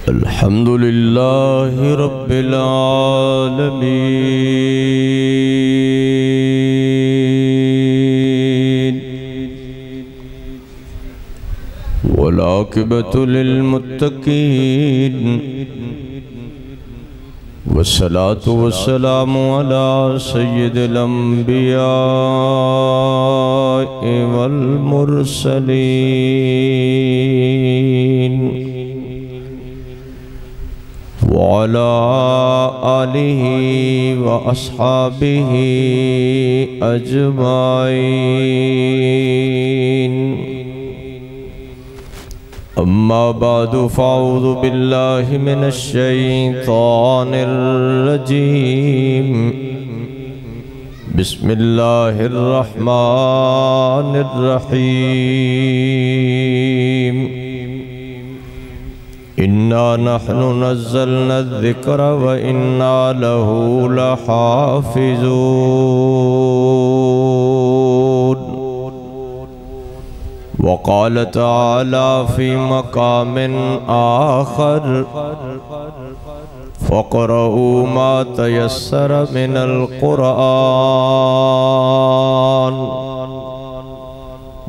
الحمد لله رب العالمين والعاقبة للمتقين والصلاة والسلام على سيد الأنبياء والمرسلين وعلى آله وأصحابه أجمعين أما بعد فأعوذ بالله من الشيطان الرجيم بسم الله الرحمن الرحيم إنا نحن نزلنا الذكر وإنا له لحافظون وقال تعالى في مقام آخر فاقرؤوا ما تيسر من القرآن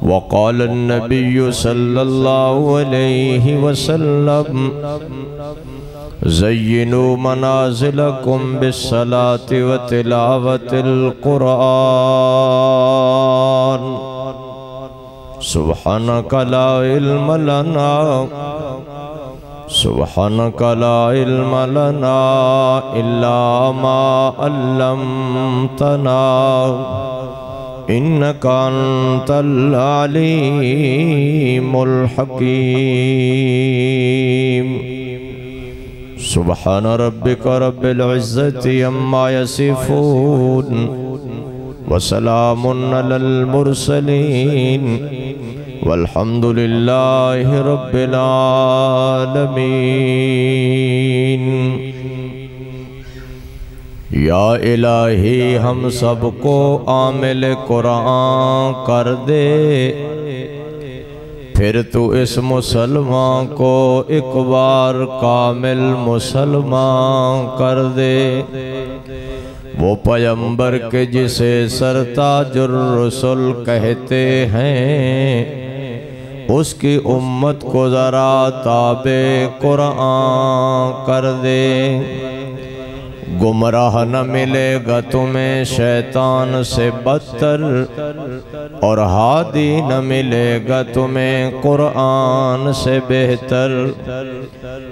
وقال النبي صلى الله عليه وسلم زينوا منازلكم بالصلاة وتلاوة القرآن سبحانك لا علم لنا إلا ما علمتنا إنك أنت العليم الحكيم سبحان ربك رب العزة عما يصفون وسلام على المرسلين والحمد لله رب العالمين یا الہی ہم سب کو عامل قرآن کر دے پھر تو اس مسلمان کو ایک بار کامل مسلمان کر دے وہ پیغمبر کے جسے سرتاج الرسل کہتے ہیں اس کی امت کو ذرا تابع قرآن کر دے گمراہ نہ ملے گا تمہیں شیطان سے بدتر اور ہادی نہ ملے گا تمہیں قرآن سے بہتر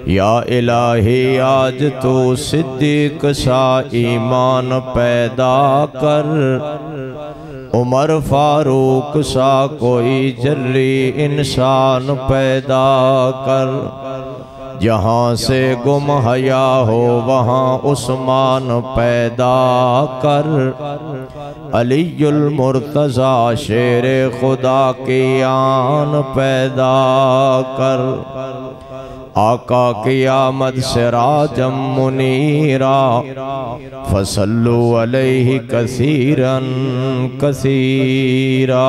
یا الہی آج تو صدیق سا ایمان پیدا کر عمر فاروق سا کوئی جری انسان پیدا کر جہاں سے گم حیا ہو وہاں عثمان پیدا کر علی المرتضی شیر خدا کی آن پیدا کر آقا کی آمد سراجم منیرا فصلوا علیہ کثیرا کثیرا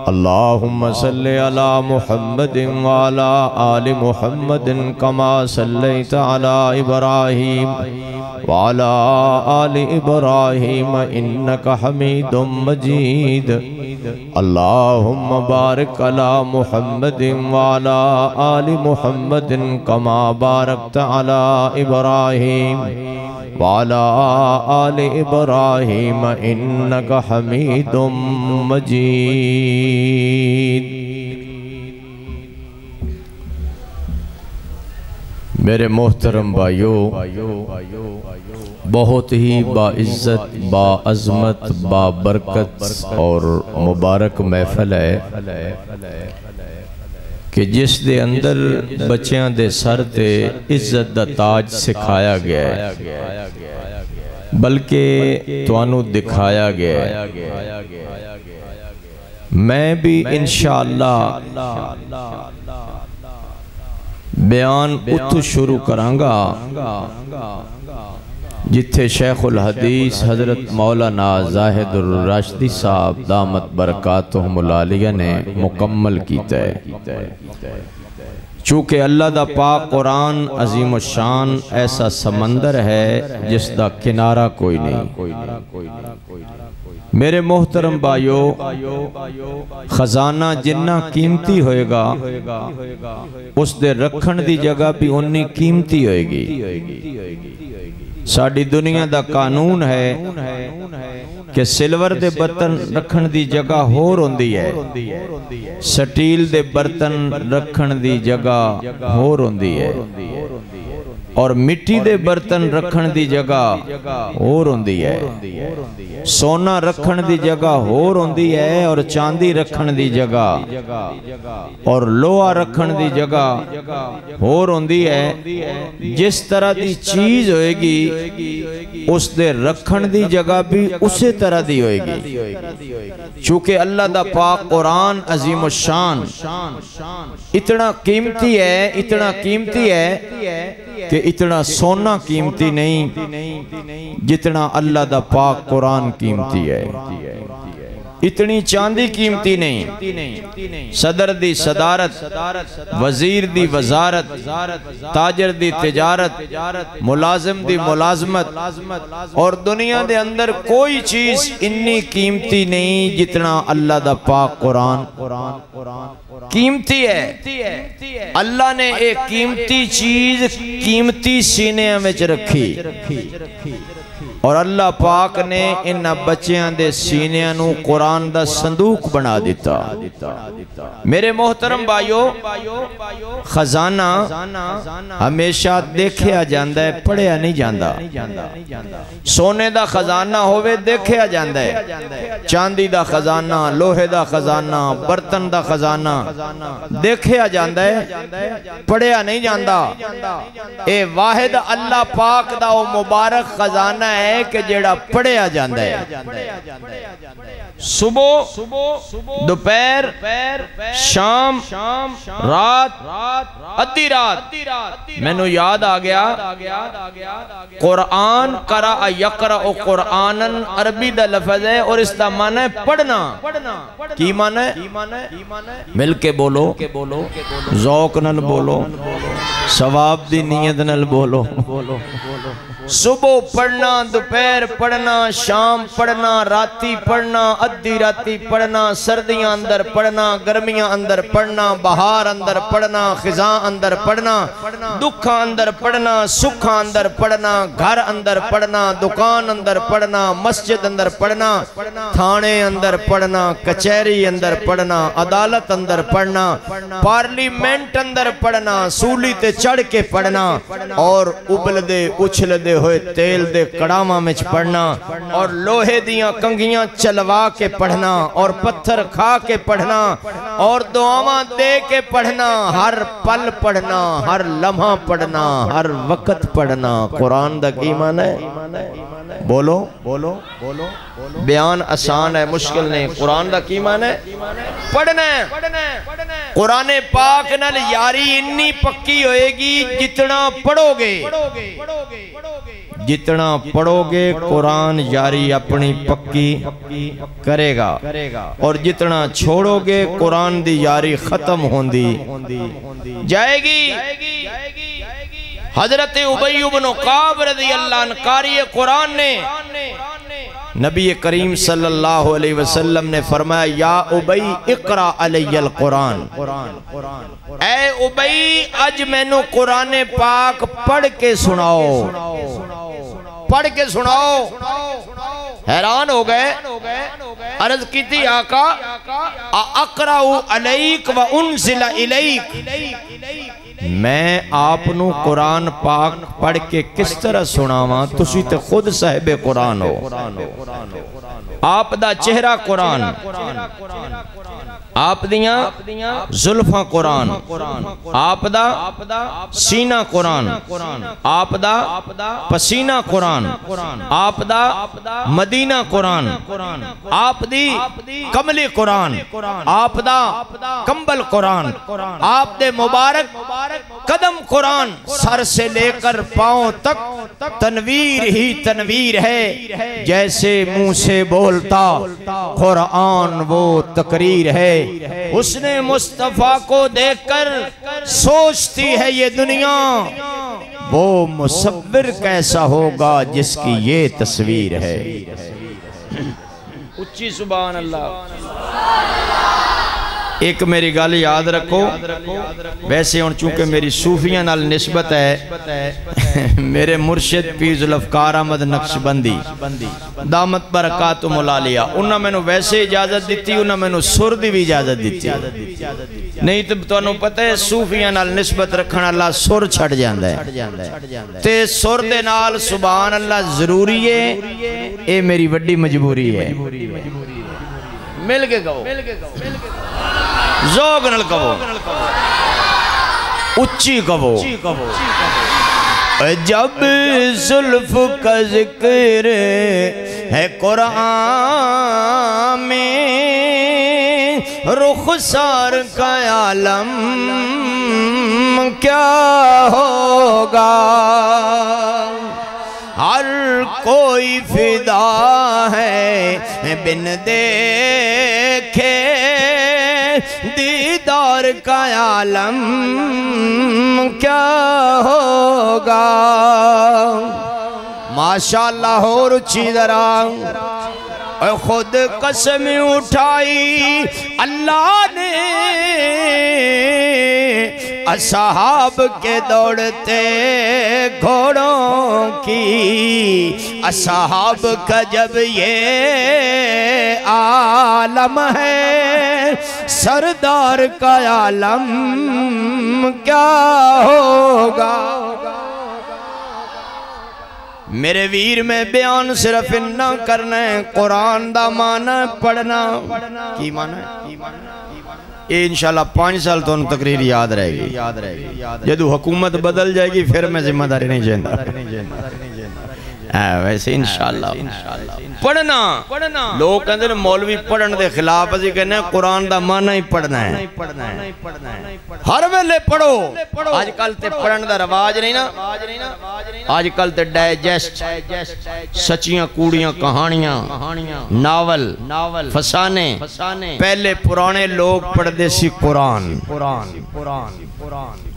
اللہم صلی علی محمد وعلا آل محمد کما صلیت علی ابراہیم وعلا آل ابراہیم انکا حمید مجید اللہم بارک علی محمد وعلا آل محمد کما بارکت علی ابراہیم وعلى آل إبراهيم إنك حميد مجيد میرے محترم بھائیو بہت ہی باعزت باعظمت بابرکت اور مبارک محفل ہے کہ جس دے اندر بچیاں دے سر تے عزت دا تاج سکھایا گیا ہے بلکہ توانو دکھایا گیا ہے میں بھی انشاءاللہ بیان اتو شروع کرانگا جتھے شیخ الحدیث حضرت مولانا زاہد الراشدی صاحب دامت برکاتہم العالیہ نے مکمل کیتا ہے۔ چونکہ اللہ دا پاک قرآن عظیم الشان ایسا سمندر ہے جس دا کنارہ کوئی نہیں۔ میرے محترم بھائیو، خزانہ جنہ قیمتی ہوئے گا اس دے رکھن دی جگہ بھی انی قیمتی ہوئے گی۔ ساڑی دنیا دا قانون ہے کہ سلور دے برتن رکھن دی جگہ ہور ہوندی ہے، سٹیل دے برتن رکھن دی جگہ ہور ہوندی ہے، اور مٹی دے برتن رکھن دی جگہ ہور ہوندی ہے۔ سونا رکھن دی جگہ ہور ہوندی ہے اور چاندی رکھن دی جگہ اور لوہا رکھن دی جگہ ہور ہوندی ہے۔ جس طرح دی چیز ہوئے گی اس دے رکھن دی جگہ بھی اسی طرح دی ہوئے گی۔ چونکہ اللہ دا پاک قرآن عظیم الشان اتنا قیمتی ہے کہ اتنا سونا قیمتی نہیں جتنا اللہ دا پاک قرآن قیمتی ہے۔ اتنی چاندی قیمتی نہیں، صدر دی صدارت، وزیر دی وزارت، تاجر دی تجارت، ملازم دی ملازمت، اور دنیا دے اندر کوئی چیز اتنی قیمتی نہیں جتنا اللہ دا پاک قرآن قیمتی ہے۔ اللہ نے ایک قیمتی چیز قیمتی سینے میں رکھی، اور اللہ پاک نے ان بچیاں دے سینیاں نو قرآن دا صندوق بنا دیتا۔ میرے محترم بھائیو، خزانہ ہمیشہ دیکھیا جاندہ ہے، پڑھیا نہیں جاندہ۔ سونے دا خزانہ ہوئے دیکھیا جاندہ ہے، چاندی دا خزانہ، لوہے دا خزانہ، برتن دا خزانہ دیکھیا جاندہ ہے، پڑھیا نہیں جاندہ۔ اے واحد اللہ پاک دا وہ مبارک خزانہ ہے کہ جیڑا پڑھیا جاندہ ہے۔ صبح، دوپہر، شام، رات، ادھی رات، میں نو یاد آگیا قرآن قرأ یقرأ قرآنن عربی دا لفظ ہے اور اس دا معنی ہے پڑھنا۔ کی معنی ہے؟ مل کے بولو، ذوق نل بولو، ثواب دی نیت نل بولو۔ صبح پڑھنا، دوپہر پڑھنا، شام پڑھنا، راتی پڑھنا، ادھی راتی پڑھنا، سردیاں اندر پڑھنا، گرمیاں اندر پڑھنا، بہار اندر پڑھنا، خزاں اندر پڑھنا، دکھاں اندر پڑھنا، سکھاں اندر پڑھنا، گھر اندر پڑھنا، دکان اندر پڑھنا، مسجد اندر پڑھنا، تھانے اندر پڑھنا، کچہری اندر پڑھنا، عدالت اندر پڑھنا، پارلیمنٹ اندر پڑھنا، سولی تے چڑھ کے پڑھنا، اور ابل دے اچھل دے ہوئے تیل دے کڑامہ میں پڑھنا، اور لوہے دیاں کنگیاں چلوا کے پڑھنا، اور پتھر کھا کے پڑھنا، اور دعاواں دے کے پڑھنا، ہر پل پڑھنا، ہر لمحہ پڑھنا، ہر وقت پڑھنا۔ قرآن دا کی معنی ہے؟ بولو، بیان آسان ہے، مشکل نہیں۔ قرآن دا کی معنی ہے؟ پڑھنا ہے۔ قرآن پاک نال یاری اتنی پکی ہوئے گی جتنا پڑھو گے، جتنا پڑھو گے قرآن یاری اپنی پکی کرے گا، اور جتنا چھوڑو گے قرآن دی یاری ختم ہوندی جائے گی۔ حضرت ابی بن کعب رضی اللہ عنہ قاری قرآن نے نبی کریم صلی اللہ علیہ وسلم نے فرمایا، یا ابی اقرأ علی القرآن، اے ابی اج میں نو قرآن پاک پڑھ کے سناؤ، پڑھ کے سناؤ۔ حیران ہو گئے، عرض کی تھی آقا اقرأ علیک و انزل الیک، میں آپ نو قرآن پاک پڑھ کے کس طرح سناواں؟ تسی تے خود صاحب قرآن ہو، آپ دا چہرہ قرآن، آپ دیاں زلفاں قرآن، آپ دا سینہ قرآن، آپ دا پسینہ قرآن، آپ دا مدینہ قرآن، آپ دی کملی قرآن، آپ دا کمبل قرآن، آپ دے مبارک قدم قرآن، سر سے لے کر پاؤں تک تنویر ہی تنویر ہے، جیسے منہ سے بولتا قرآن وہ تقریر ہے۔ اس نے مصطفیٰ کو دیکھ کر سوچتی ہے یہ دنیا، وہ مصور کیسا ہوگا جس کی یہ تصویر ہے۔ اچھی سبحان اللہ۔ ایک میری گل یاد رکھو، ویسے ہن چونکہ میری صوفیاں نال نسبت ہے، میرے مرشد پیر ذوالفقار احمد نقشبندی دامت برکاتہم العالیہ، انہاں میں نو ویسے اجازت دیتی، انہاں میں نو سر دی بھی اجازت دیتی، نہیں تو تانوں پتہ ہے صوفیاں نال نسبت رکھنا اللہ سر چھڑ جاندا ہے، تے سر دے نال سبحان اللہ ضروری ہے، اے میری وڈی مجبوری ہے۔ مل کے کہو، ذوق نال کہو، اچھی کہو۔ جب زلف کا ذکر ہے قرآن میں، رخسار کا عالم کیا ہوگا؟ ہر کوئی فدا ہے بن دیکھے دیدار کا عالم کیا ہوگا؟ ماشاءاللہ ہو رچی ذرا، خود قسم اٹھائی اللہ نے اصحاب کے دوڑتے گھوڑوں کی، اصحاب کا جب یہ عالم ہے، سردار کا عالم کیا ہوگا؟ میرے ویر میں بیان صرف نہ کرنا ہے، قرآن دا معنی پڑھنا کی معنی ہے؟ یہ انشاءاللہ 5 سال تو ان تقریر یاد رہے گی، جدو حکومت بدل جائے گی پھر میں ذمہ داری نہیں جانتا۔ ویسے انشاءاللہ پڑھنا، لوگ کہتے ہیں مولوی پڑھن دے خلاف، اسی کہنے ہیں قرآن دا معنی ہی پڑھنا ہے، ہر ویلے پڑھو۔ آج کل تے پڑھن دا رواج نہیں نا، آج کل تے ڈائجسٹ، سچیاں کوڑیاں کہانیاں، ناول فسانے، پہلے پرانے لوگ پڑھ دے سی قرآن۔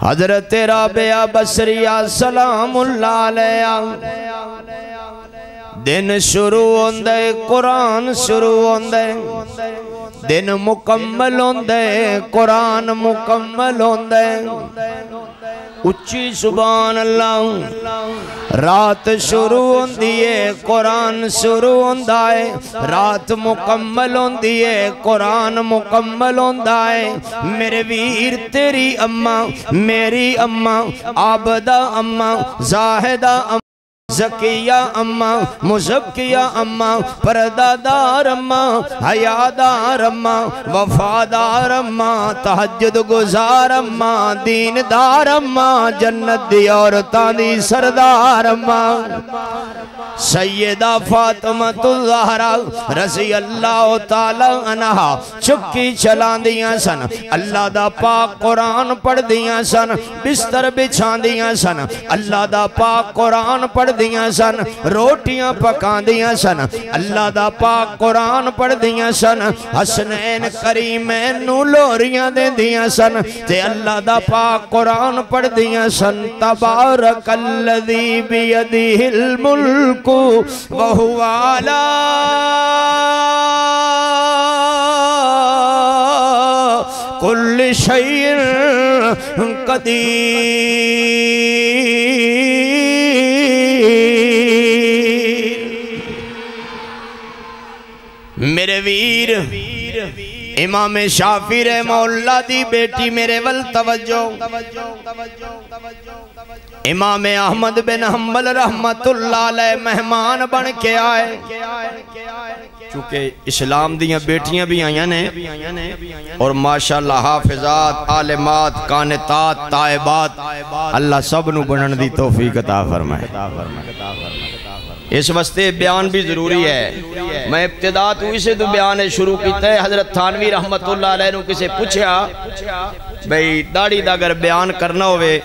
حضرت رابعہ بصریہ سلام اللہ علیہ، دن شروع ہوندے قرآن شروع ہوندے، دن مکمل ہوندے قرآن مکمل ہوندے، اچھی سبحان اللہ۔ رات شروع ہوندی ہے قرآن شروع ہوندا ہے، رات مکمل ہوندی ہے قرآن مکمل ہوندا ہے۔ میرے ویر تیری اماں، میری اماں، عابدہ اماں، زاہدہ اماں، زکیہ اماں، مزکیہ اماں، پردادار اماں، حیادار اماں، وفادار اماں، تہجد گزار اماں، دیندار اماں، جنت دی عورتاں دی سردار اماں، سیدہ فاطمہ الزہرا رضی اللہ تعالی عنہا چکی چلان دیاں سن، اللہ دا پاک قرآن پڑھ دیاں سن، بستر بچھان دیاں سن، اللہ دا پاک قرآن پڑھ دیاں سن، روٹیاں پکان دیاں سن، اللہ دا پاک قرآن پڑھ دیاں سن، حسنین کریمین نو لوریاں دے دیاں سن، تے اللہ دا پاک قرآن پڑھ دیاں سن۔ تبارک الذی بیدہ الملک وہو علی کل شیء قدیر۔ میرے ویر امام شافعی رحمہ اللہ دی بیٹی میرے ول توجہ، امام احمد بن حنبل رحمت اللہ علیہ مہمان بن کے آئے، چونکہ اسلام دیاں بیٹیاں بھی آئیاں نے اور ماشاءاللہ حافظات عالمات قانتات تائبات اللہ سب نو بنن دی توفیق عطا فرمائے اس واسطے بیان بھی ضروری ہے میں ابتدا تو اسے تو بیان شروع کیتا ہے حضرت تھانوی رحمت اللہ علیہ نو کسے پوچھا بھئی داڑھی دا اگر بیان کرنا ہوئے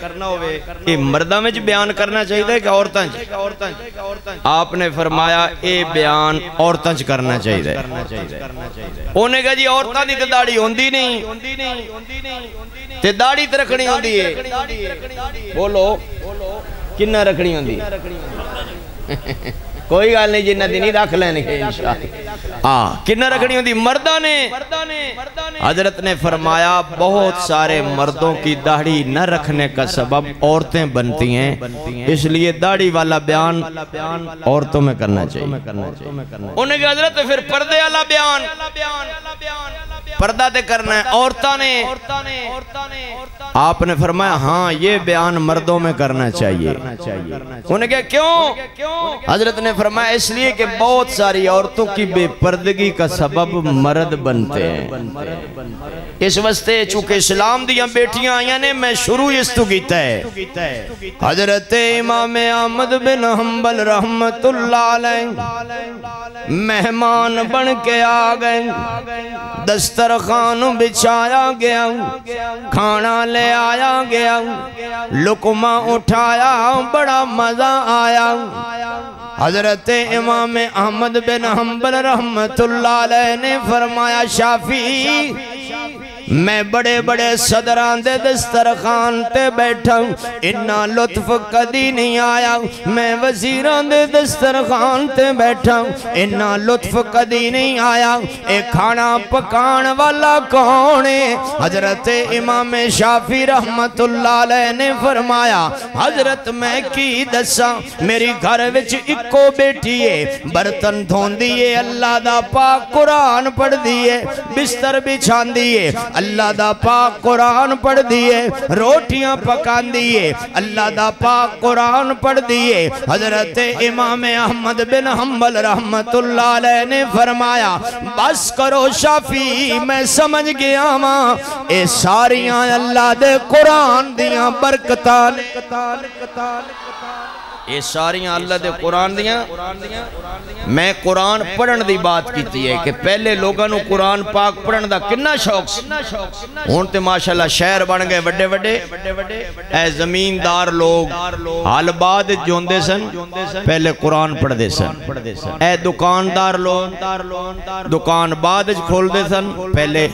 یہ مردہ میں بیان کرنا چاہیے کہ عورتاں آپ نے فرمایا اے بیان عورتاں کرنا چاہیے انہیں کہا جی عورتاں دی تے داڑھی ہوندی نہیں تے داڑھی تے رکھنی ہوندی ہے بولو کنہ رکھنی ہوندی کوئی گال نہیں جنہ دی نہیں رکھ لینے کے انشاءاللہ کنہ رکھنی ہوندی مردہ نے حضرت نے فرمایا بہت سارے مردوں کی داڑھی نہ رکھنے کا سبب عورتیں بنتی ہیں اس لیے داڑھی والا بیان عورتوں میں کرنا چاہیے انہیں کہ حضرت پھر پردے والا بیان پردہ تے کرنا ہے عورتوں نے آپ نے فرمایا ہاں یہ بیان مردوں میں کرنا چاہیے انہیں کہ کیوں حضرت نے فرمایا اس لیے کہ بہت ساری عورتوں کی بے پردگی کا سبب مرد بنتے ہیں اس واسطے چونکہ اسلام دیاں بیٹیاں آئیاں نے میں شروع اس تو کیتا ہے حضرت امام احمد بن حنبل رحمت اللہ علیہ مہمان بن کے آ گئے دسترخوان بچھایا گیا کھانا لے آیا گیا لقمہ اٹھایا بڑا مزہ آیا حضرت امام احمد بن حنبل رحمت اللہ علیہ نے فرمایا شافعی میں بڑے بڑے صدران دے دسترخوان تے بیٹھا ہوں اتنا لطف کدی نہیں آیا میں وزیران دے دسترخوان تے بیٹھا ہوں اتنا لطف کدی نہیں آیا اے کھانا پکان والا کون ہے حضرت امام شافعی رحمت اللہ علیہ نے فرمایا حضرت میں کی دسا میری گھر وچ اکو بیٹی ہے برتن دھون دیئے اللہ دا پاک قرآن پڑھ دیئے بستر بچھان دیئے اللہ دا پاک قرآن پڑھ دیئے روٹیاں پکان دیئے اللہ دا پاک قرآن پڑھ دیئے حضرت امام احمد بن حنبل رحمت اللہ علیہ نے فرمایا بس کرو شافعی میں سمجھ گیا ماں اے ساریاں اللہ دے قرآن دیاں برکتان یہ ساریاں اللہ دے قرآن دیاں میں قرآن پڑھن دی بات کیتی ہے کہ پہلے لوگاں نو قرآن پاک پڑھن دا کنا شوق ہونتے ماشاءاللہ شہر بن گئے وڈے وڈے اے زمیندار لوگ حال بعد جوندے سن پہلے قرآن پڑھ دے سن اے دکاندار لوگ دکان بعد کھول دے سن پہلے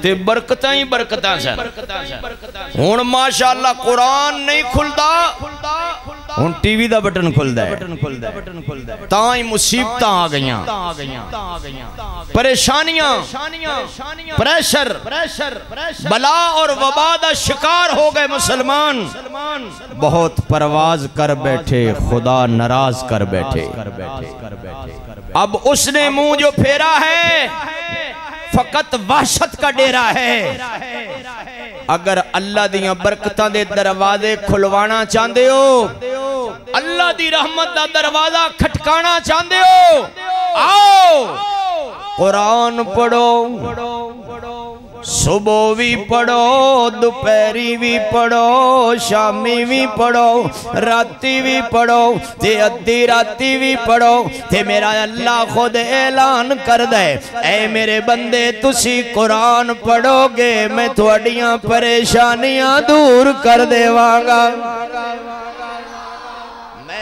تے برکتاں ہی برکتاں سن ہون ماشاءاللہ قرآن نہیں کھلدا ہون ٹی وی دا بٹن کھلدا ہے تاں ہی مصیبتاں آ گئیاں پریشانیاں پریشر بلا اور وبا دا شکار ہو گئے مسلمان بہت پرواز کر بیٹھے خدا ناراض کر بیٹھے اب اس نے منہ جو پھیرا ہے فقط وحشت کا ڈیرا ہے اگر اللہ دیاں برکتاں دے دروازے کھلوانا چاندے ہو اللہ دی رحمت دا دروازہ کھٹکانا چاندے ہو آؤ قرآن پڑھو صبح بھی پڑھو دوپہری بھی پڑھو شامی بھی پڑھو راتی بھی پڑھو تے ادھی راتی بھی پڑھو تے میرا اللہ خود اعلان کر دے اے میرے بندے تسی قرآن پڑھو گے میں تھوڑیاں پریشانیاں دور کر دے وانگا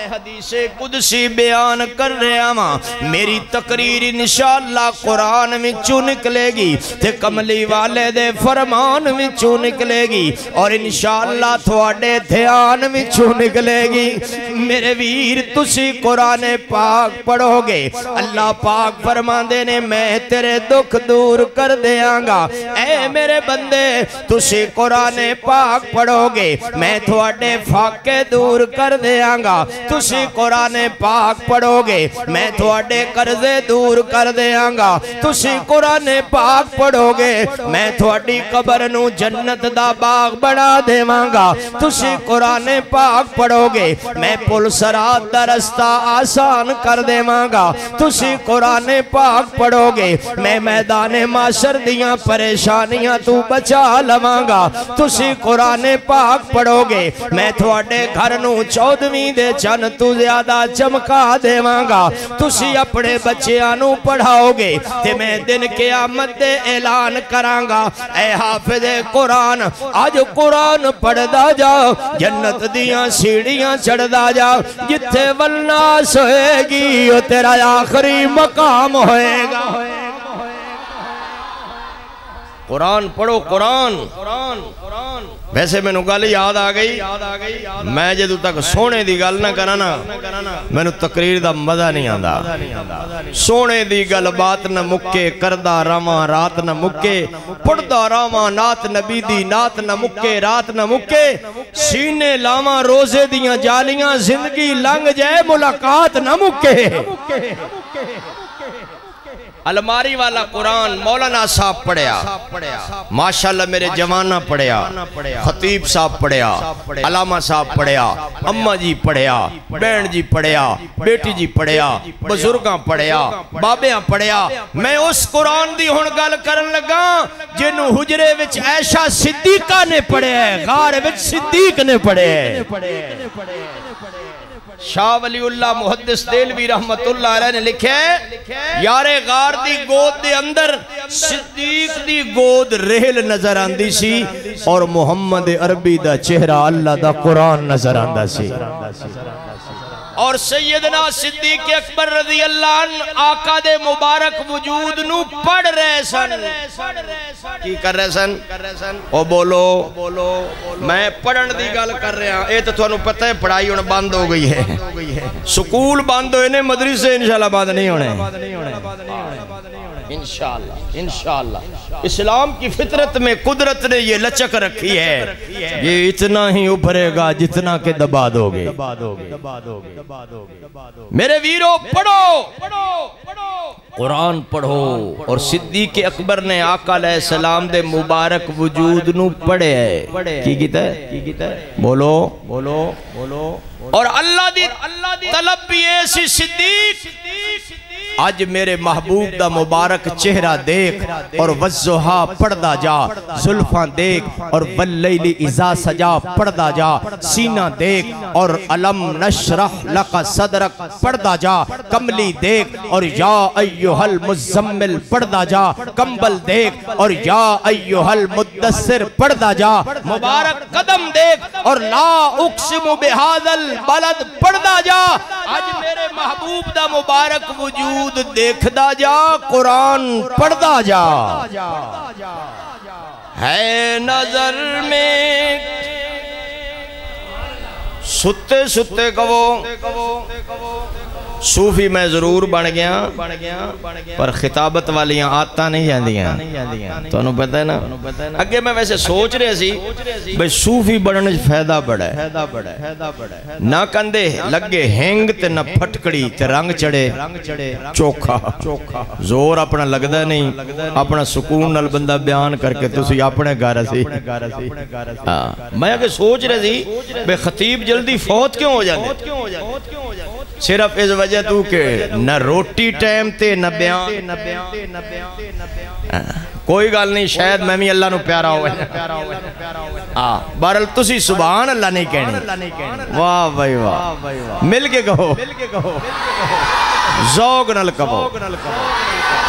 حدیث قدسی بیان کر رہا ماں میری تقریر انشاءاللہ قرآن میں چو نکلے گی تے کملی والے دے فرمان میں چو نکلے گی اور انشاءاللہ تھوڑے دھیان میں چو نکلے گی میرے ویر تسی قرآن پاک پڑھو گے اللہ پاک فرمان دینے میں تیرے دکھ دور کر دیاں گا اے میرے بندے تسی قرآن پاک پڑھو گے میں تھوڑے فاقے دور کر دیاں گا تسی قرآن پاک پڑھو گے میں تھوڑے قرضے دور کر دیاں گا تسی قرآن پاک پڑھو گے میں تھوڑی قبر نو جنت دا باغ بنا دیواں گا تسی قرآن پاک پڑھو گے میں پل سرات دا رستہ آسان کر دیواں گا تسی قرآن پاک پڑھو گے میں میدان معاشر دیاں پریشانیاں تو بچا لواں گا تسی قرآن پاک پڑھو گے میں تھوڑے گھر نو 14ویں دے چن تو زیادہ چمکا دیواں گا تسی اپنے بچیاں نو پڑھاؤ گے تے میں دن قیامت دے اعلان کراں گا اے حافظ قرآن آج قرآن پڑھ دا جا جنت دیاں سیڑیاں چڑھ دا جا جتھے والناس ہوئے گی وہ تیرا آخری مقام ہوئے گا قرآن پڑھو قرآن ویسے میں نو گل یاد آگئی میں جدو تک سونے دی گل نہ کرانا میں نو تقریر دا مزہ نہیں آندا سونے دی گل بات نہ مکے کردہ راواں رات نہ مکے پڑھدہ راواں نات نبی دی نات نہ مکے رات نہ مکے سینے لاواں روزے دیاں جالیاں زندگی لنگ جائے ملاقات نہ مکے الماری والا قرآن مولانا صاحب پڑھیا ماشاءاللہ میرے جوانہ پڑھیا خطیب صاحب پڑھیا علامہ صاحب پڑھیا اممہ جی پڑھیا بین جی پڑھیا بیٹی جی پڑھیا بزرگاں پڑھیا بابیاں پڑھیا میں اس قرآن دی ہون گل کرن لگا جنہوں حجرے وچ عائشہ صدیقہ نے پڑھے غار وچ صدیق نے پڑھے شاہ ولی اللہ محدث دیلوی رحمت اللہ علیہ نے لکھے یارے غار دی گود دے اندر صدیق دی گود رہل نظر آندی سی اور محمد عربی دا چہرہ اللہ دا قرآن نظر آندہ سی اور سیدنا صدیق اکبر رضی اللہ عنہ آقا دے مبارک وجود نو پڑھ رہے سن کی کر رہے سن او بولو میں پڑھن دی گل کر رہے ہیں اے تو تھوانو پتہ ہے پڑھائی انہیں بند ہو گئی ہے سکول بند ہوئے نے مدرسے انشاءاللہ بند نہیں ہونے انشاءاللہ اسلام کی فطرت میں قدرت نے یہ لچک رکھی ہے یہ اتنا ہی ابھرے گا جتنا کہ دبا دو گے میرے ویرو پڑھو قرآن پڑھو اور صدیق اکبر نے آقا علیہ السلام دے مبارک وجود نو پڑھے ہے کی کیتا ہے بولو اور اللہ دی طلب بھی ایسی صدیق آج میرے محبوب دا مبارک چہرہ دیکھ اور وزہا پڑھدا جا زلفاں دیکھ اور واللیل اذا سجا پڑھدا جا سینہ دیکھ اور علم نشرح لک صدرک پڑھدا جا کملی دیکھ اور یا ایوہ المزمل پڑھدا جا کمبل دیکھ اور یا ایوہ المدثر پڑھدا جا مبارک قدم دیکھ اور لا اقسم بہذا البلد پڑھدا جا آج میرے محبوب دا مبارک وجود دیکھ دا جا قرآن پڑھ دا جا ہے نظر میں ستے کہو صوفی میں ضرور بن گیا پر خطابت والیاں آتا نہیں جاندیاں تو انہوں پتہ ہے نا اگے میں ویسے سوچ رہے سی بھئی صوفی بڑھنے فیدہ بڑھا ہے نہ کندے لگے ہنگ تے نہ پھٹکڑی تے رنگ چڑے چوکھا زور اپنا لگدہ نہیں اپنا سکون نل بندہ بیان کر کے تسی اپنے گارہ سی میں اگے سوچ رہے سی بھئی خطیب جلدی فوت کیوں ہو جاندے صرف اس وجہ تو کہ نہ روٹی ٹائم تے نہ بیان کوئی گال نہیں شاید میں بھی اللہ نو پیارا ہوئے بہرحال تسی سبحان اللہ نہیں کہنی واہ بھائی واہ مل کے کہو ذوق نل کہو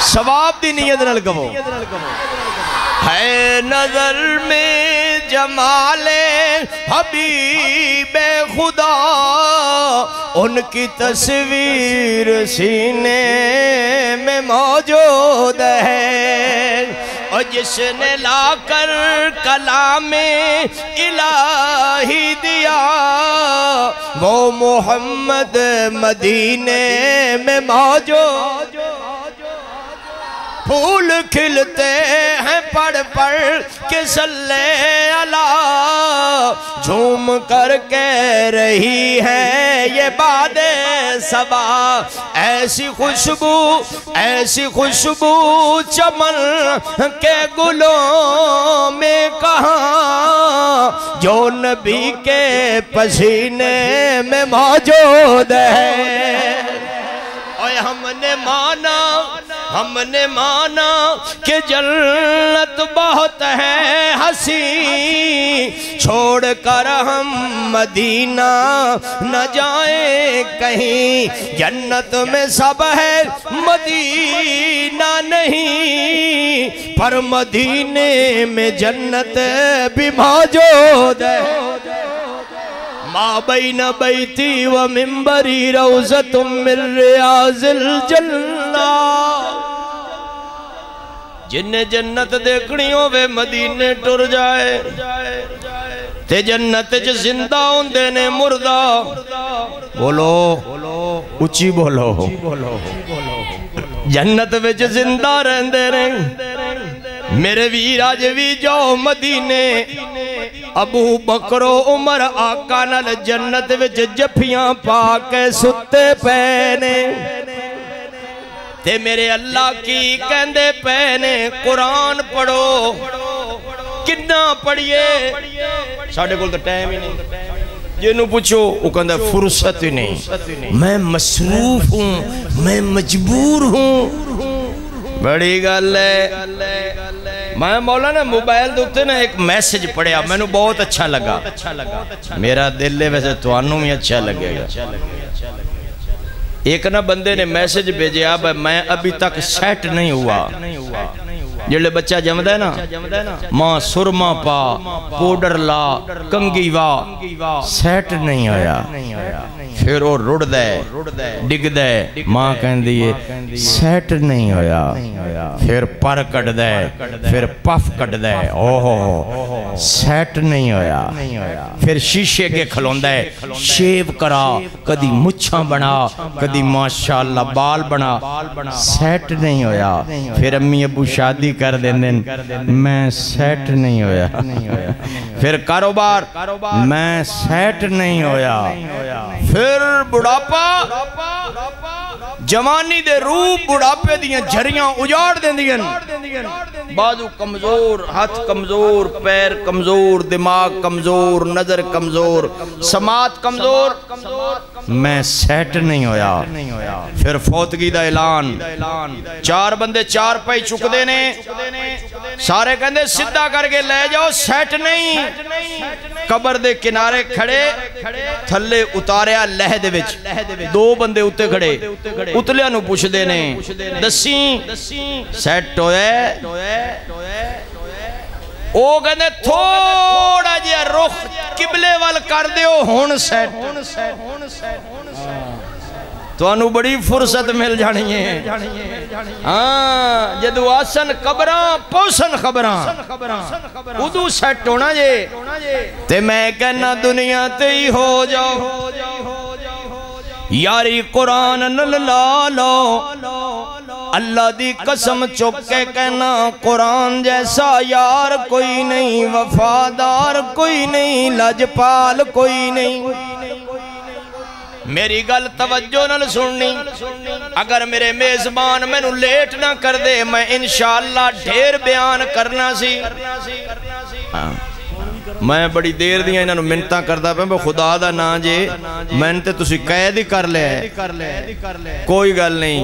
ثواب دی نیت نل کہو ہے نظر میں جمال حبیب خدا ان کی تصویر سینے میں موجود ہے اور جس نے لا کر کلام الہی دیا وہ محمد مدینے میں موجود پھول کھلتے ہیں پڑھ کے صلی اللہ جھوم کر کہہ رہی ہے یہ بادیں صبا، ایسی خوشبو چمن کے گلوں میں کہاں، جو نبی کے پسینے میں موجود ہے۔ اور ہم نے مانا کہ جنت بہت ہے حسین، چھوڑ کر ہم مدینہ نہ جائیں کہیں، جنت میں سب ہے مدینہ نہیں، پر مدینے میں جنت بھی موجود ہے۔ ما بین بیتی و منبری روضۃ من ریاض الجنہ، جنہیں جنت دیکھنی ہوئے مدینے ٹر جائے، تے جنت چ زندہ ہوندے نے مردہ، بولو اچھی بولو، جنت وچ زندہ رہندے رہیں۔ میرے ویر آج بھی جاؤ مدینے، ابو بکر و عمر آقا نال جنت وچ جفیاں پا کے ستے پینے، تے میرے اللہ کی کہندے پینے قرآن پڑھو۔ کتنا پڑھئے؟ ساڑھے کول تو ٹائم ہی نہیں، جنہوں پوچھو وہ کہندہ فرصت ہی نہیں، میں مصروف ہوں، میں مجبور ہوں۔ بڑی گل ہے۔ میں مولانا موبائل دوتے نا ایک میسج پڑھیا، میں نے بہت اچھا لگا، میرا دل ہے ویسے تو انہوں میں اچھا لگے گا۔ ایک نا بندے نے میسج بھیجے، اب میں ابھی تک سیٹ نہیں ہوا، جلے بچہ جمدہ ہے نا، ماں سرما پا پوڈر لا کنگی وا، سیٹ نہیں ہویا، پھر وہ رڑ دے ڈگ دے، ماں کہن دیئے سیٹ نہیں ہویا، پھر پر کٹ دے، پھر پف کٹ دے، اوہ سیٹ نہیں ہویا، پھر شیشے کے کھلون دے، شیو کرا، کدی مچھاں بنا، کدی ماشاءاللہ بال بنا، سیٹ نہیں ہویا، پھر امی ابو شادی کر دیں میں سیٹ نہیں ہویا، پھر کاروبار میں سیٹ نہیں ہویا، پھر بڑھاپا جوانی دے روح بڑھاپے دیاں جھریاں اجاڑ دیں دیاں، بازو کمزور، ہاتھ کمزور، پیر کمزور، دماغ کمزور، نظر کمزور، سماعت کمزور، میں سیٹ نہیں ہویا۔ پھر فوتگی دا اعلان، 4 بندے 4 پائی چک دینے، سارے کہندے سدھا کر کے لے جاؤ، سیٹ نہیں۔ قبر دے کنارے کھڑے، تھلے اتاریا لہ دے وچ، 2 بندے اتے کھڑے، اتلیاں نو پوچھ دینے، دسیں سیٹ ہوئے؟ او کہندے تھوڑا جیا رخ قبلے وال کر دیو ہون سیٹ۔ تو انہوں بڑی فرصت مل جانی ہے، جدو آسن قبران پوسن خبران ادو سیٹ ہونا جے، تے میں کہنا دنیا تے ہی ہو جاؤ، یاری قرآن نلالو، اللہ دی قسم چک کے کہنا قرآن جیسا یار کوئی نہیں، وفادار کوئی نہیں، لجپال کوئی نہیں۔ میری گل توجہ نہ سننی، اگر میرے میزبان میں نو لیٹ نہ کر دے میں انشاءاللہ ڈھیر بیان کرنا سی۔ میں بڑی دیر دیاں انہوں منتاں کردہ پہ خدا دا نا جے منتے تسی قید ہی کر لے، کوئی گل نہیں،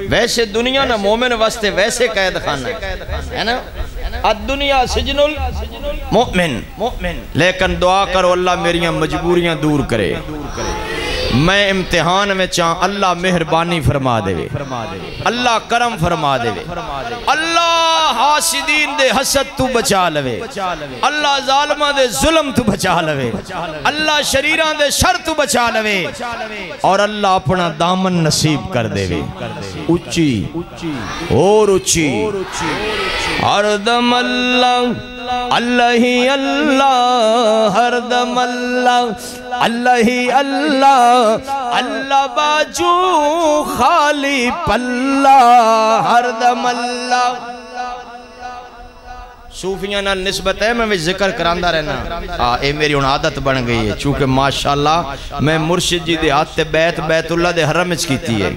ویسے دنیا نا مومن واسطے ویسے قید خانہ ہے نا، الدنیا سجن المؤمن، لیکن دعا کرو اللہ میریاں مجبوریاں دور کرے، میں امتحان میں چاہاں اللہ مہربانی فرما دے، اللہ کرم فرما دے، اللہ حاسدین دے حسد تو بچا لوے، اللہ ظالمہ دے ظلم تو بچا لوے، اللہ شریران دے شر تو بچا لوے، اور اللہ اپنا دامن نصیب کر دے، اچھی اور اچھی ہر دم اللہ اللہ ہی اللہ، ہر دم اللہ اللہ ہی اللہ، اللہ باجو خالی پلہ، ہر دم اللہ۔ صوفیاں نال نسبت ہے میں ذکر کراندا رہنا اے میری ان عادت بن گئی ہے چونکہ ماشاءاللہ میں مرشد جی دے ہاتھ تے بیت اللہ دے حرم وچ کیتی ہے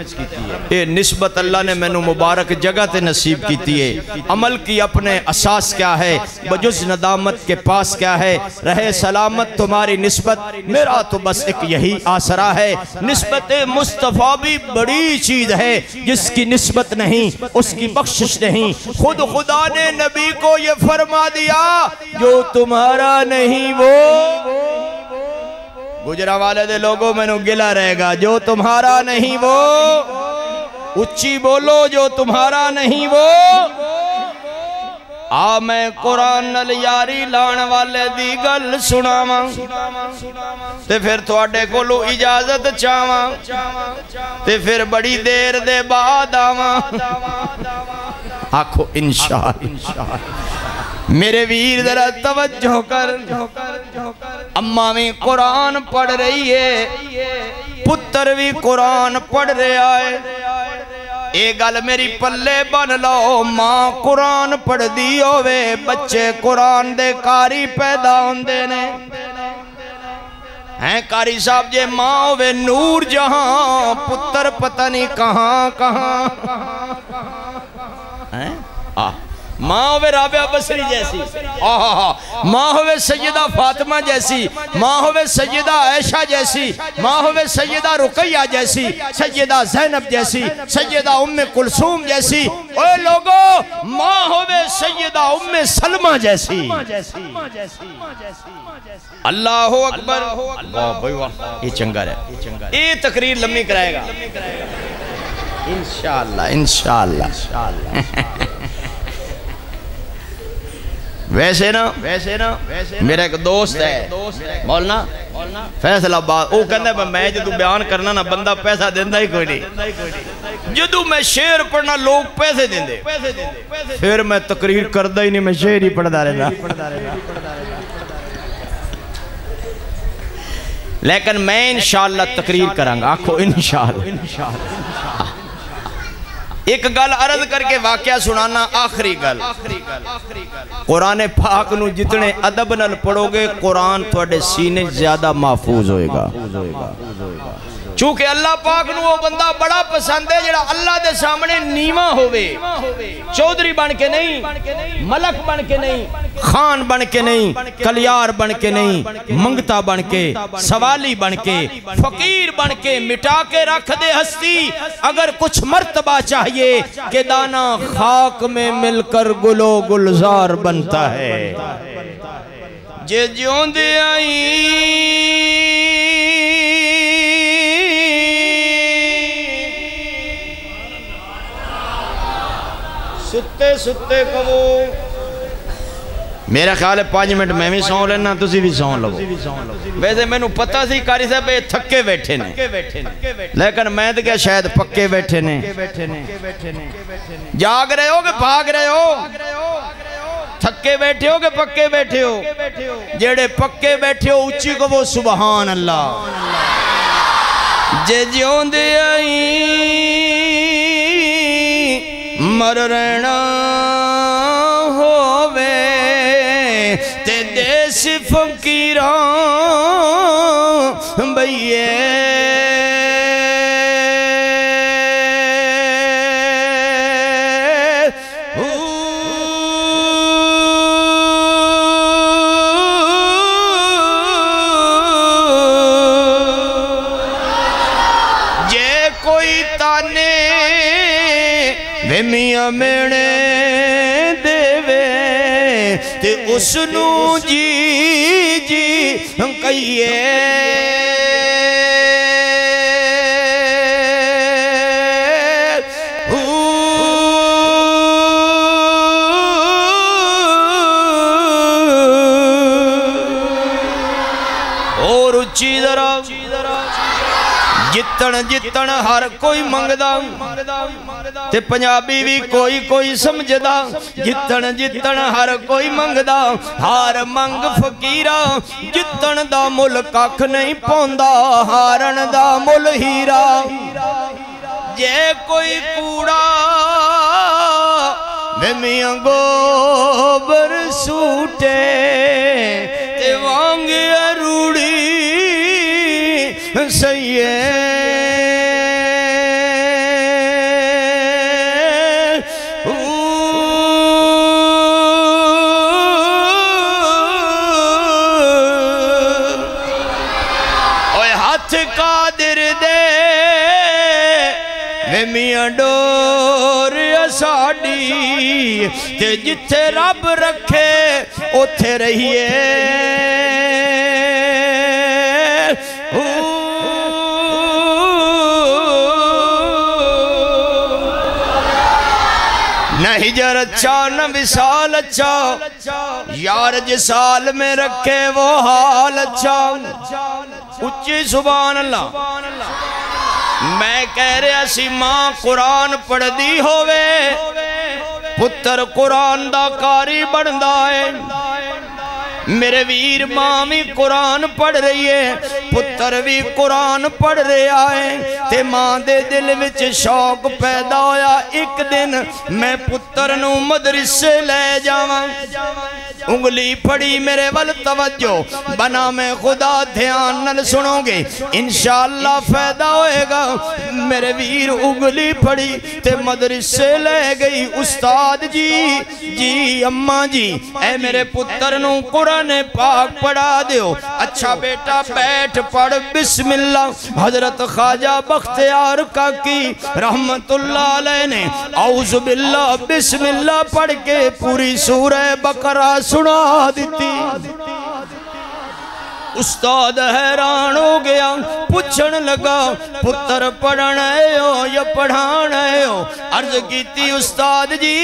اے نسبت اللہ نے مینوں مبارک جگہ تے نصیب کیتی ہے عمل کی اپنے اساس کیا ہے بجز ندامت کے پاس کیا ہے رہے سلامت تمہاری نسبت میرا تو بس ایک یہی آسرا ہے نسبت مصطفیٰ بھی بڑی چیز ہے جس کی نسبت نہیں اس کی بخشش نہیں خود خدا نے نبی کو یہ فرما دیا جو تمہارا نہیں وہ گجرا والے دے لوگوں میں نو گلا رہے گا جو تمہارا نہیں وہ اچھی بولو جو تمہارا نہیں وہ میں قرآن نل یاری لان والے دی گل سناواں تے پھر تواڈے کولوں اجازت چاواں تے پھر بڑی دیر دے بعد آواں آکھو انشاءاللہ میرے ویر ذرا توجہ کر اماں بھی قرآن پڑھ رہی ہے پتر بھی قرآن پڑھ رہا ہے اے گل میری پلے بن لو ماں قرآن پڑھ دی ہوئے بچے قرآن دے کاری پیدا ہوندے نے ہیں کاری صاحب جے ماں ہوئے نور جہاں پتر پتہ نہیں کہاں ہیں ماں ہوئے رابعہ بصری جیسی ماں ہوئے سیدہ فاطمہ جیسی ماں ہوئے سیدہ عائشہ جیسی ماں ہوئے سیدہ رقیہ جیسی سیدہ زینب جیسی سیدہ ام کلثوم جیسی اے لوگوں ماں ہوئے سیدہ ام سلمہ جیسی اللہ اکبر یہ چنگر ہے یہ تقریر لمبی کرائے گا انشاءاللہ ویسے نا میرا ایک دوست ہے مولانا فیصل آباد وہ کہنا ہے میں جدو بیان کرنا نا بندہ پیسہ دیندہ ہی کوئی نہیں جدو میں شعر پڑھنا لوگ پیسے دیندے پھر میں تقریر کردہ ہی نہیں میں شعر ہی پڑھ دا رہنا لیکن میں انشاءاللہ تقریر کرانگا آنکھو انشاءاللہ ایک گل عرض کر کے واقعہ سنانا آخری گل قرآن پاک نو جتنے ادب نل پڑھو گے قرآن تھوڑے سینے زیادہ محفوظ ہوئے گا چونکہ اللہ پاک نو وہ بندہ بڑا پسند ہے جڑا اللہ دے سامنے نیمہ ہوئے چودری بن کے نہیں ملک بن کے نہیں خان بن کے نہیں کلیار بن کے نہیں منگتا بن کے سوالی بن کے فقیر بن کے مٹا کے رکھ دے ہستی اگر کچھ مرتبہ چاہیے کہ دانا خاک میں مل کر گلو گلزار بنتا ہے جے جیون دے آئی ستے کبو میرا خیال ہے 5 منٹ میں بھی سون لینا تسی بھی سون لگو ویسے میں نو پتہ سی کاری صاحب تھکے بیٹھے نے لیکن میں تو کیا شاید پکے بیٹھے نے جاگ رہے ہو کہ بھاگ رہے ہو تھکے بیٹھے ہو کہ پکے بیٹھے ہو جیڑے پکے بیٹھے ہو اچھی کو وہ سبحان اللہ جے جیون دے آئی مر رہنا ہووے تے دیس فقیران بھئیے جے کوئی تانے میاں مینے دے وے تے اس نو جی جی کہیے اور اچھی ذرا جتن ہر کوئی منگدا تے پنجابی بھی کوئی سمجھدا جتن ہر کوئی منگدا ہار منگ فقیرہ جتن دا ملک اکھ نہیں پوندا ہارن دا مل ہیرا جے کوئی کوڑا میاں گوبر سوٹے تے وانگ اروڑی سیے قادر دے وے میاں ڈور ساڑی تے جتھے رب رکھے اتھے رہیے نہ ہجر اچھا نہ وصال اچھا یار جس حال میں رکھے وہ حال اچھا اچھی سبحان اللہ میں کہہ رہا سی ماں قرآن پڑھ دی ہوئے پتر قرآن دا کاری بڑھدا ہے میرے ویر ماں بھی قرآن پڑھ رہی ہے پتر بھی قرآن پڑھ رہا ہے تے ماں دے دل وچ شوق پیدا ہویا ایک دن میں پتر نو مدرسے لے جاواں انگلی پھڑی میرے ول توجہ بنا میں خدا دھیان نل سنو گے انشاءاللہ فائدہ ہوئے گا میرے ویر انگلی پھڑی تے مدرسے لے گئی استاد جی اماں جی اے میرے پتر نو قرآن پاک پڑھا دیو اچھا بیٹا بیٹھ پڑھ بسم اللہ حضرت خواجہ بختیار کاکی رحمت اللہ علیہ نے اعوذ باللہ بسم اللہ پڑھ کے پوری سورہ بقرہ سنا دیتی استاد حیران ہو گیا پوچھن لگا پتر پڑھنے ہو یا پڑھانے ہو عرض کیتی استاد جی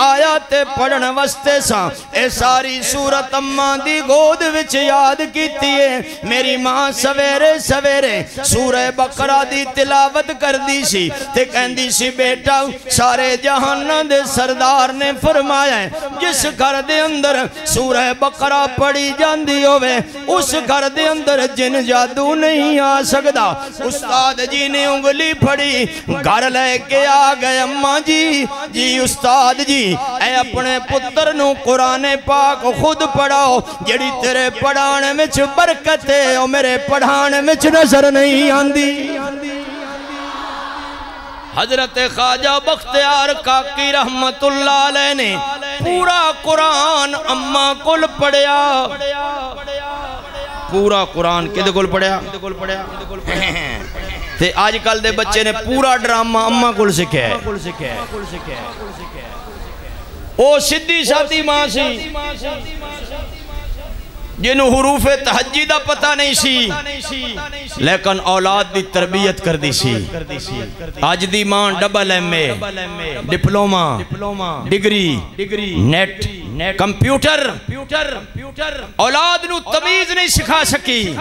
آیات پڑھن وستے سا اے ساری سورت اماں دی گود وچ یاد کیتی ہے میری ماں سویرے سویرے سورہ بقرہ دی تلاوت کر دی سی تے کہندی سی بیٹا سارے جہان دے سردار نے فرمایا ہے جس گھر دے اندر سورہ بقرہ پڑھی جاندی ہوئے اس گھر دے اندر جن جادو نہیں آ سکدا استاد جی نے انگلی پھڑی گھر لے کے آ گئے اماں جی استاد جی اے اپنے پتر نو قرآن پاک خود پڑھاؤ جڑی تیرے پڑھانے میں برکت ہے اور میرے پڑھانے میں نظر نہیں آندی حضرت خواجہ بختیار کاکی رحمت اللہ علیہ نے پورا قرآن اماں کل پڑھیا پورا قرآن کدے کول پڑھیا تے آج کل دے بچے نے پورا ڈرامہ اماں کول سکھیا ہے او سدھی سادھی ماں سی جنہوں حروف تہجی دا پتہ نہیں سی لیکن اولاد دی تربیت کر دی سی آج دی ماں double M A diploma degree net computer اولاد نو تمیز نہیں سکھا سکی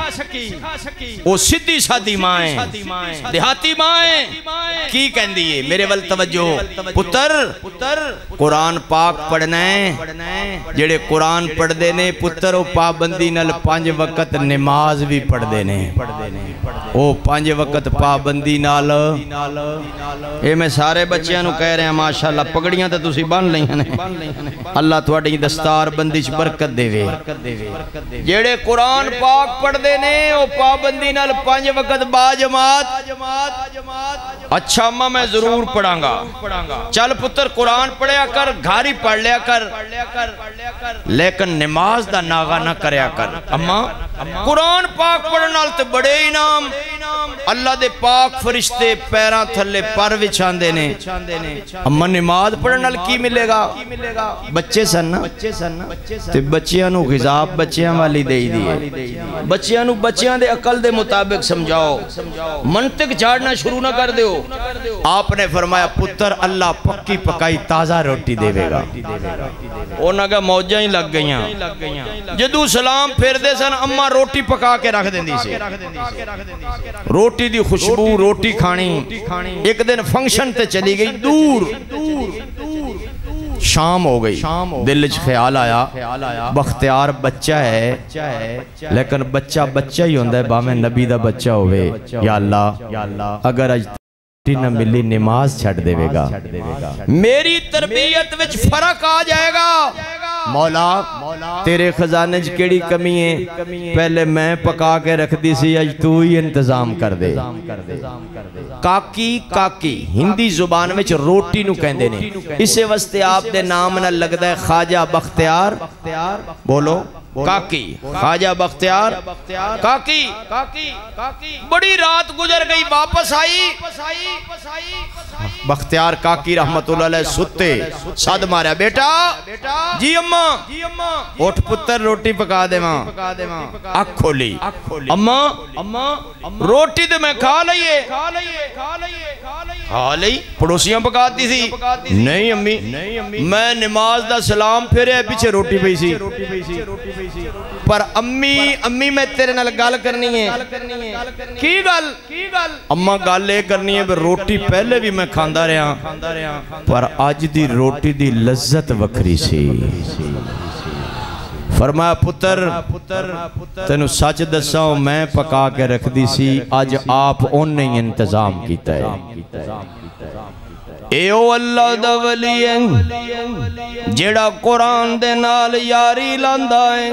وہ سدھی سادھی مائیں دیہاتی مائیں کی کہندی ہے میرے ول توجہ پتر قرآن پاک پڑھنے جڑے قرآن پڑھ دینے پتر وہ پابندی نل 5 وقت نماز بھی پڑھ دینے وہ 5 وقت پابندی نال اے میں سارے بچیاں نو کہہ رہے ہیں ماشاءاللہ پگڑیاں تے تسی بن لئی ہیں اللہ تواڈی دستار بندی چ برکت دے وے جڑے قرآن پاک پڑھ دینے وہ پابندی نال 5 وقت با جماعت اچھا اماں میں ضرور پڑھاں گا چل پتر قرآن پڑھیا کر گھاری پڑھ لیا کر لیکن نماز دا ناغا نہ کریا کر اماں قرآن پاک پڑھنال تے بڑے انعام اللہ دے پاک فرشتے پیران تھلے پر وچھان دینے اماں نماز پڑھنال کی ملے گا بچے سن تے بچیاں نو غذاب بچیاں والی دے دیئے بچیاں نو بچیاں دے عقل دے مطابق سمجھاؤ منطق جھاڑنا شروع نہ کر دیو آپ نے فرمایا پتر اللہ پکی پکائی تازہ روٹی دے گا اونا کا موجہ ہی لگ گئیاں جدو سلام پھر دے سن اماں روٹی پکا کے رکھ دیں دی سے روٹی دی خوشبو روٹی کھانی ایک دن فنکشن تے چلی گئی دور شام ہو گئی دلچ خیال آیا بختیار بچہ ہے لیکن بچہ ہی ہوندہ ہے باہمیں نبی دا بچہ ہوئے یا اللہ اگر نہ ملی نماز چھڑ دے گا میری تربیت وچ فرق آ جائے گا مولا تیرے خزانے جی کیڑی کمی ہے پہلے میں پکا کے رکھ دی سی آج تو ہی انتظام کر دے کاکی کاکی ہندی زبان وچ روٹی نو کہندے نے اسے واسطے آپ دے نام نہ لگدا ہے خواجہ بختیار بولو کاکی خواجہ بختیار کاکی بڑی رات گزر گئی واپس آئی بختیار کاکی رحمت اللہ علیہ ستے صد ماریا بیٹا جی اماں اٹھ پتر روٹی پکا دے ماں اکھ کھولی اماں روٹی تے میں کھا لئیے کھا لئی پڑوسیاں پکاتی تھی نہیں امی میں نماز دا سلام پھرے پیچھے روٹی پئی سی پر امی میں تیرے نال گال کرنی ہے کی گال اماں گال لے کرنی ہے روٹی پہلے بھی میں کھاندا رہا پر آج دی روٹی دی لذت وکری سی فرمایا پتر تینو سچ دساؤ میں پکا کے رکھ دی سی آج آپ ان نے انتظام کیتا ہے ایو اللہ دا ولی ہے جیڑا قرآن دے نال یاری لاندا ہے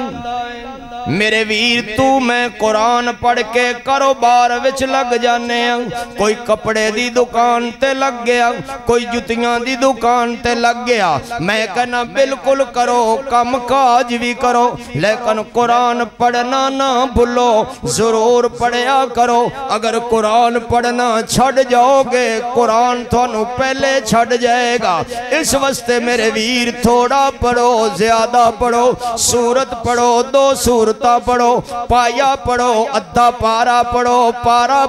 میرے ویر تو میں قرآن پڑھ کے کاروبار وچ لگ جانے ہیں کوئی کپڑے دی دکان تے لگ گیا کوئی جتیاں دی دکان تے لگ گیا میں کہنا بالکل کرو کم کاج بھی کرو لیکن قرآن پڑھنا نہ بھولو ضرور پڑھیا کرو اگر قرآن پڑھنا چھڑ جاؤ گے قرآن تھانو پہلے چھڑ جائے گا اس واسطے میرے ویر تھوڑا پڑھو زیادہ پڑھو سورت پڑھو 2 سورت پڑھو پایا پڑھو ادھا پارا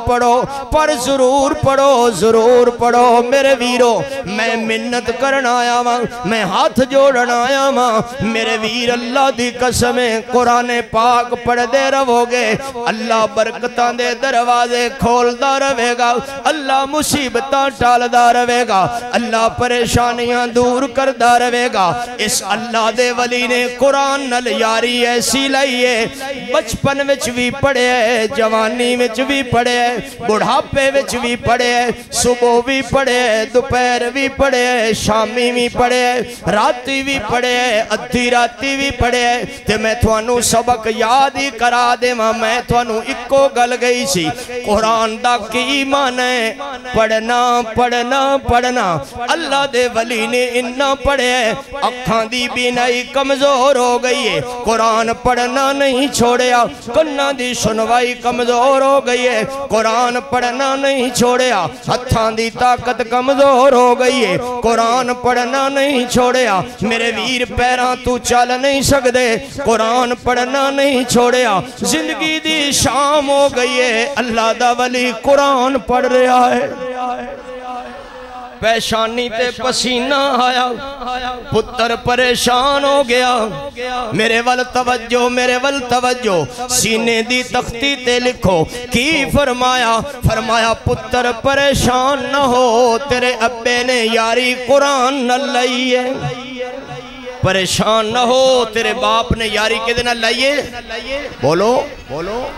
پڑھو پر ضرور پڑھو میرے ویرو میں منت کرنا آیا ماں میں ہاتھ جوڑنا آیا ماں میرے ویر اللہ دی قسمیں قرآن پاک پڑھ دے رہو گے اللہ برکتان دے دروازے کھول دا رہے گا اللہ مصیبتاں ٹال دا رہے گا اللہ پریشانیاں دور کر دا رہے گا اس اللہ دے ولی نے قرآن نل یاری ایسی لائیے بچپن وچ بھی پڑھے جوانی وچ بھی پڑھے بڑھاپے وچ بھی پڑھے صبح بھی پڑھے دوپہر بھی پڑھے شامی بھی پڑھے راتی بھی پڑھے ادھی راتی بھی پڑھے تے میں تھوانو سبق یاد ہی کرا دے میں تھوانو اکو گل گئی سی قرآن دا کی مانے پڑھنا اللہ دے ولی نے انہا پڑھے اکھاں دی بینائی کمزور ہو گئی ہے قرآن پڑھنا نہیں چھوڑیا کنہ دی سنوائی کمزور ہو گئی ہے قرآن پڑھنا نہیں چھوڑیا ہتھان دی طاقت کمزور ہو گئی ہے قرآن پڑھنا نہیں چھوڑیا میرے ویر پیران تو چل نہیں سکدے قرآن پڑھنا نہیں چھوڑیا زندگی دی شام ہو گئی ہے اللہ دا ولی قرآن پڑھ رہا ہے پیشانی تے پسینہ آیا پتر پریشان ہو گیا میرے ول توجہ سینے دی تختی تے لکھو کی فرمایا پتر پریشان نہ ہو تیرے ابے نے یاری قرآن نہ لائیے پریشان نہ ہو تیرے باپ نے یاری کے دن لائیے بولو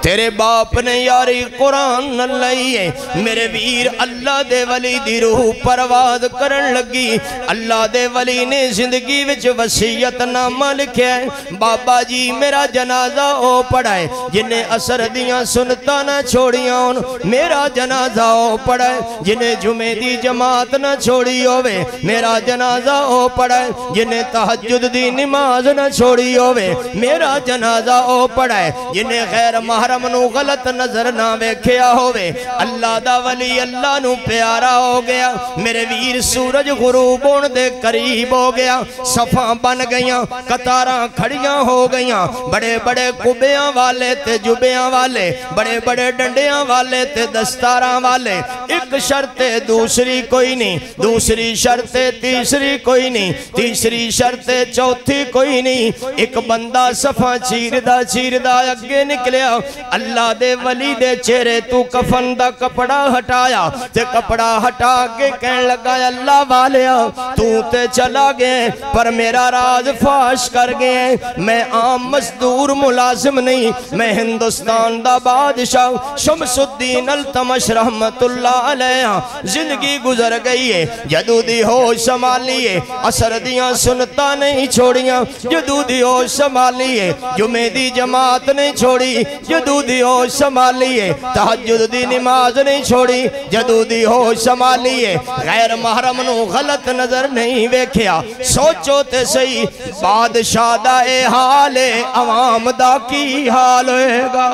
تیرے باپ نے یاری قرآن نہ لائیے میرے ویر اللہ دے ولی دی روح پرواز کرن لگی اللہ دے ولی نے زندگی وچ وصیت نامہ لکھے بابا جی میرا جنازہ او پڑھائے جنہیں اثر دیاں سنتا نہ چھوڑیاں میرا جنازہ او پڑھائے جنہیں جمعہ دی جماعت نہ چھوڑی ہوئے میرا جنازہ او پڑھائے جنہیں تہجد دی نماز نہ چھوڑی ہوئے میرا جنازہ او پڑھائے جنہیں غیر محرم نو غلط نظر نہ ویکھیا ہوئے اللہ دا ولی اللہ نو پیارا ہو گیا میرے ویر سورج غروب ہون دے قریب ہو گیا صفاں بن گئیاں قطاراں کھڑیاں ہو گئیاں بڑے بڑے قبیاں والے تے جبیاں والے بڑے بڑے ڈنڈیاں والے تے دستاراں والے ایک شرط دوسری کوئی نہیں دوسری شرط تیسری کوئی نہیں تیسری شرط چوتھی کوئی نہیں ایک بندہ صفا چیردہ اگے نکلیا اللہ دے ولی دے چہرے تو کفن دا کپڑا ہٹایا تے کپڑا ہٹا کے کہن لگا اللہ والیا تو تے چلا گئے پر میرا راز فاش کر گئے میں عام مزدور ملازم نہیں میں ہندوستان دا بادشاہ شمس الدین التمش رحمت اللہ علیہ زندگی گزر گئی ہے جدودی ہوش سنبھالیے اثر دیاں سنتا نہیں چھوڑیاں جدودی ہوش سنبھالیے جمعہ دی جماعت نہیں چھوڑی جدودی ہوش سنبھالیے تہجد دی نماز نہیں چھوڑی جدودی ہوش سنبھالیے غیر محرم نو غلط نظر نہیں ویکھیا سوچو تے صحیح بادشاہ دا اے حال ہے عوام دا کی حال ہوئے گا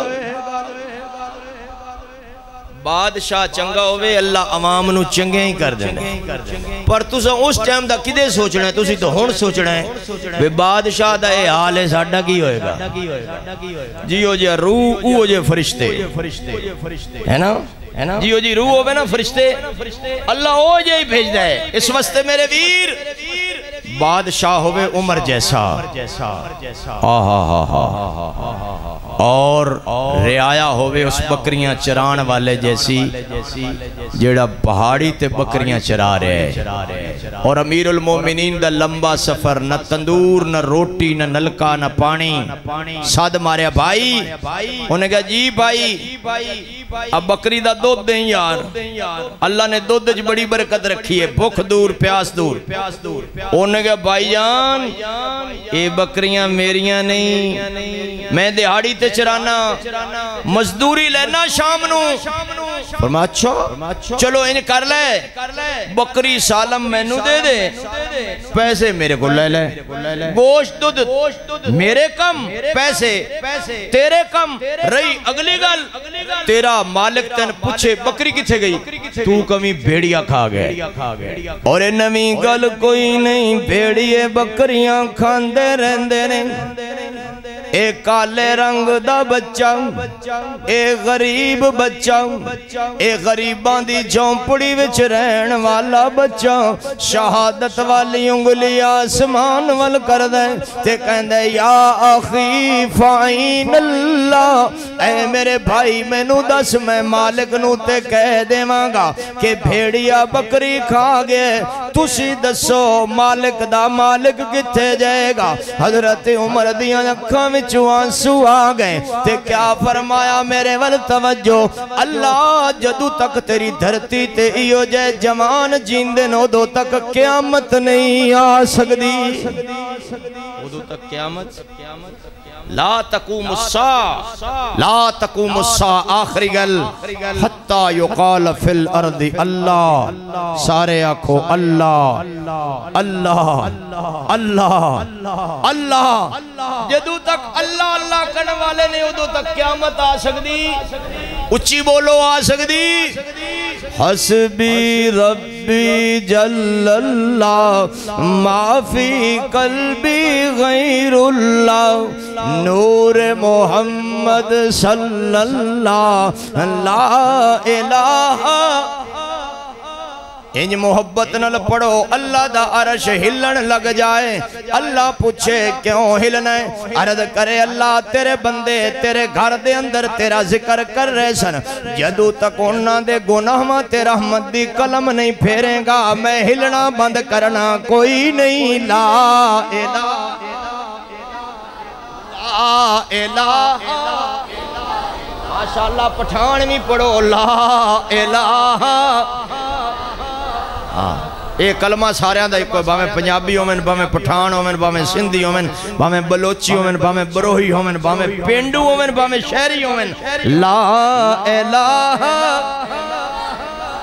بادشاہ چنگا ہوئے اللہ عوام نو چنگے ہی کر دینا پر تُسا اس ٹائم دا کدے سوچنا ہے تُسی تو ہون سوچنا ہے بے بادشاہ دا اے حال ہے ساڑھا کی ہوئے گا جیو جی روح او جے فرشتے ہے نا جیو جی روح ہوئے نا فرشتے اللہ او جے ہی بھیج دے اس واسطے میرے ویر بادشاہ ہوئے عمر جیسا اور رعایا ہوئے اس بکریاں چران والے جیسی جیڑا پہاڑی تے بکریاں چرا رہے اور امیر المومنین دا لمبا سفر نہ تندور نہ روٹی نہ نلکا نہ پانی ساتھ ماریا بھائی انہیں کہا جی بھائی اب بکری دا دودھ دیں یار اللہ نے دودھ جو بڑی برکت رکھی ہے بھوک دور پیاس دور انہیں کہا بھائی جان اے بکریاں میریاں نہیں میں دیہاڑی تے چرانا مزدوری لینا شام نو فرمایا اچھا چلو ان کر لے بکری سالم میں نو دے دے پیسے میرے کو لے لے گوشت دودھ میرے کم پیسے تیرے کم رہی اگلی گل تیرا مالک تن پوچھے بکری کتھے گئی تو کمی بھیڑیا کھا گئے اور نمی گل کوئی نہیں بھیڑیے بکریاں کھاندے رہندے نے اے کالے رنگ دا بچہ اے غریب بچہ اے غریبان دی جھونپڑی وچ رہن والا بچہ شہادت والی انگلی آسمان وال کر دے تے کہندے یا آخی فائن اللہ اے میرے بھائی میں نو دس میں مالک نو تے کہہ دے مانگا کہ بھیڑیا بکری کھا گئے تُسی دسو مالک دا مالک کتے جائے گا حضرت عمر دیاں اکھاں میں آنسو آ گئے تے کیا فرمایا میرے ول توجہ اللہ جدو تک تیری دھرتی تے ایو جے جوان جیندے نو دو تک قیامت نہیں آ سکدی ادو تک قیامت لا تقوم الساعة آخری گل حتی یقال فی الارض اللہ سارے آکھو اللہ اللہ اللہ اللہ جدو تک اللہ اللہ کرنے والے نے ادو تک قیامت آ سکدی اچھی بولو آ سکدی حسبی ربی جل اللہ ما فی قلبی غیر اللہ نور محمد صلی اللہ لا الہ انج محبت نل پڑھو اللہ دا عرش ہلن لگ جائے اللہ پوچھے کیوں ہلنا ہے عرض کرے اللہ تیرے بندے تیرے گھر دے اندر تیرا ذکر کر رہے سن جدو تک انہاں دے گناہ ماں تیرا رحمت دی قلم نہیں پھیرے گا میں ہلنا بند کرنا کوئی نہیں لا الہ لا الہ ماشاءاللہ پٹھان بھی پڑھو لا الہ اے کلمہ ساریاں دا ایک باویں پنجابی ہومن باویں پٹھان ہومن باویں سندھی ہومن باویں بلوچی ہومن باویں بروہی ہومن باویں پینڈو ہومن باویں شہری ہومن لا الہ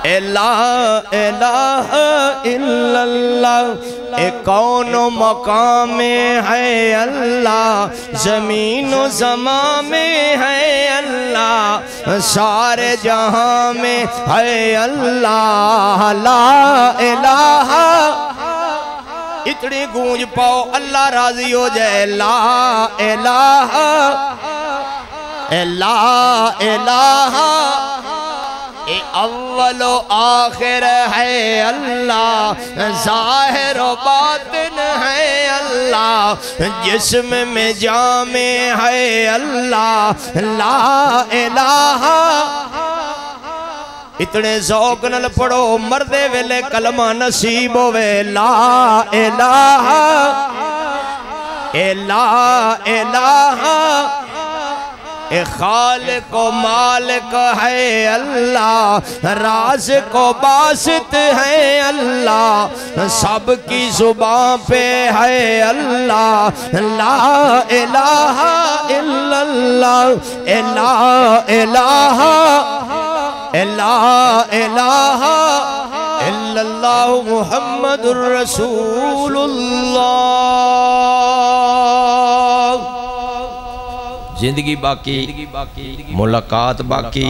الہ الہ الا اللہ اے کون و مقام میں ہے اللہ زمین و زمان میں ہے اللہ سارے جہاں میں ہے اللہ لا الہ اتنی گونج پاؤ اللہ راضی ہو جائے لا الہ لا الہ اول و آخر ہے اللہ ظاہر و باطن ہے اللہ اللہ جسم میں جامع ہے اللہ لا الہ اتنے ذوق نال پڑھو مردے ویلے کلمہ نصیب ہوئے لا الہ لا الہ اے خالق و مالک ہے اللہ رازق و باسط ہے اللہ سب کی زبان پہ ہے اللہ لا الہ الا اللہ لا الہ لا الہ الا اللہ محمد الرسول اللہ زندگی باقی ملاقات باقی